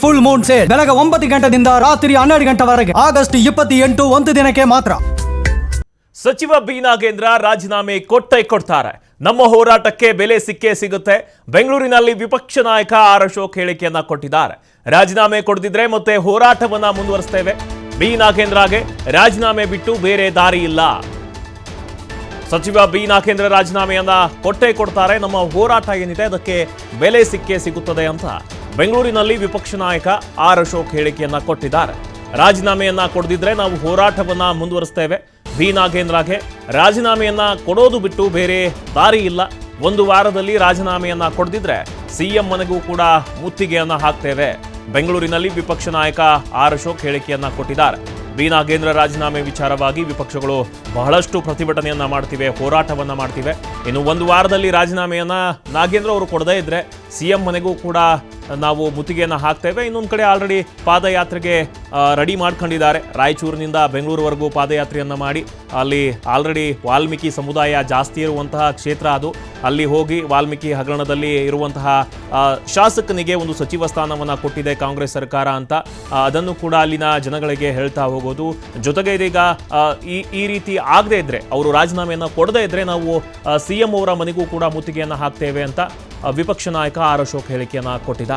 Full Moon sale ಬೆಳಗ್ಗೆ 9 ಗಂಟೆಯಿಂದ ರಾತ್ರಿ 12 ಗಂಟೆವರೆಗೆ ಆಗಸ್ಟ್ 28 ಒಂದು ದಿನಕ್ಕೆ ಮಾತ್ರ. ಸಚಿವ ಬಿ ನಾಗೇಂದ್ರ ರಾಜೀನಾಮೆ ಕೊಡ್ತಾರೆ. ನಮ್ಮ ಹೋರಾಟಕ್ಕೆ ಬೆಲೆ ಸಿಕ್ಕೇ ಸಿಗುತ್ತೆ. ಬೆಂಗಳೂರಿನಲ್ಲಿ ವಿಪಕ್ಷ ನಾಯಕ ಆರ್ ಅಶೋಕ್ ಹೇಳಿಕೆಯನ್ನ ಕೊಟ್ಟಿದ್ದಾರೆ. ರಾಜೀನಾಮೆ ಕೊಡದಿದ್ರೆ ಮತ್ತೆ ಹೋರಾಟವನ್ನ ಮುಂದುವರಿಸ್ತೇವೆ. ಬಿ ನಾಗೇಂದ್ರಗೆ ರಾಜೀನಾಮೆ ಬಿಟ್ಟು ಬೇರೆ ದಾರಿ ಇಲ್ಲ. ಸಚಿವ ಬಿ ನಾಗೇಂದ್ರ ರಾಜೀನಾಮೆಯನ್ನ ಕೊಡ್ತಾರೆ. ನಮ್ಮ ಹೋರಾಟ ಏನಿದೆ ಅದಕ್ಕೆ ಬೆಲೆ ಸಿಕ್ಕೇ ಸಿಗುತ್ತದೆ ಅಂತ ಬೆಂಗಳೂರಿನಲ್ಲಿ ವಿಪಕ್ಷ ನಾಯಕ ಆರ್ ಅಶೋಕ್ ಹೇಳಿಕೆಯನ್ನ ಕೊಟ್ಟಿದ್ದಾರೆ. ರಾಜೀನಾಮೆಯನ್ನ ಕೊಡದಿದ್ರೆ ನಾವು ಹೋರಾಟವನ್ನ ಮುಂದುವರಿಸ್ತೇವೆ. ಬಿ ನಾಗೇಂದ್ರಗೆ ರಾಜೀನಾಮೆಯನ್ನ ಕೊಡೋದು ಬಿಟ್ಟು ಬೇರೆ ದಾರಿ ಇಲ್ಲ. ಒಂದು ವಾರದಲ್ಲಿ ರಾಜೀನಾಮೆಯನ್ನ ಕೊಡದಿದ್ರೆ ಸಿಎಂ ಮನೆಗೂ ಕೂಡ ಮುತ್ತಿಗೆಯನ್ನ ಹಾಕ್ತೇವೆ. ಬೆಂಗಳೂರಿನಲ್ಲಿ ವಿಪಕ್ಷ ನಾಯಕ ಆರ್ ಅಶೋಕ್ ಹೇಳಿಕೆಯನ್ನ ಕೊಟ್ಟಿದ್ದಾರೆ. ಬಿ ನಾಗೇಂದ್ರ ರಾಜೀನಾಮೆ ವಿಚಾರವಾಗಿ ವಿಪಕ್ಷಗಳು ಬಹಳಷ್ಟು ಪ್ರತಿಭಟನೆಯನ್ನ ಮಾಡ್ತಿವೆ, ಹೋರಾಟವನ್ನ ಮಾಡ್ತಿವೆ. ಇನ್ನು ಒಂದು ವಾರದಲ್ಲಿ ರಾಜೀನಾಮೆಯನ್ನ ನಾಗೇಂದ್ರ ಅವರು ಕೊಡದೇ ಇದ್ರೆ ಸಿಎಂ ಮನೆಗೂ ಕೂಡ ನಾವು ಮುತ್ತಿಗೆಯನ್ನು ಹಾಕ್ತೇವೆ. ಇನ್ನೊಂದು ಕಡೆ ಆಲ್ರೆಡಿ ಪಾದಯಾತ್ರೆಗೆ ರೆಡಿ ಮಾಡ್ಕೊಂಡಿದ್ದಾರೆ. ರಾಯಚೂರಿನಿಂದ ಬೆಂಗಳೂರುವರೆಗೂ ಪಾದಯಾತ್ರೆಯನ್ನು ಮಾಡಿ ಅಲ್ಲಿ ಆಲ್ರೆಡಿ ವಾಲ್ಮೀಕಿ ಸಮುದಾಯ ಜಾಸ್ತಿ ಇರುವಂತಹ ಕ್ಷೇತ್ರ ಅದು. ಅಲ್ಲಿ ಹೋಗಿ ವಾಲ್ಮೀಕಿ ಹಗರಣದಲ್ಲಿ ಇರುವಂತಹ ಶಾಸಕನಿಗೆ ಒಂದು ಸಚಿವ ಸ್ಥಾನವನ್ನು ಕೊಟ್ಟಿದೆ ಕಾಂಗ್ರೆಸ್ ಸರ್ಕಾರ ಅಂತ ಅದನ್ನು ಕೂಡ ಅಲ್ಲಿನ ಜನಗಳಿಗೆ ಹೇಳ್ತಾ ಹೋಗೋದು. ಜೊತೆಗೆ ಇದೀಗ ಈ ರೀತಿ ಆಗದೇ ಇದ್ರೆ, ಅವರು ರಾಜೀನಾಮೆಯನ್ನು ಕೊಡದೇ ಇದ್ರೆ ನಾವು ಸಿಎಂ ಅವರ ಮನೆಗೂ ಕೂಡ ಮುತ್ತಿಗೆಯನ್ನು ಹಾಕ್ತೇವೆ ಅಂತ ವಿಪಕ್ಷ ನಾಯಕ ಆರ್ ಅಶೋಕ್ ಹೇಳಿಕೆಯನ್ನು ಕೊಟ್ಟಿದ್ದಾರೆ.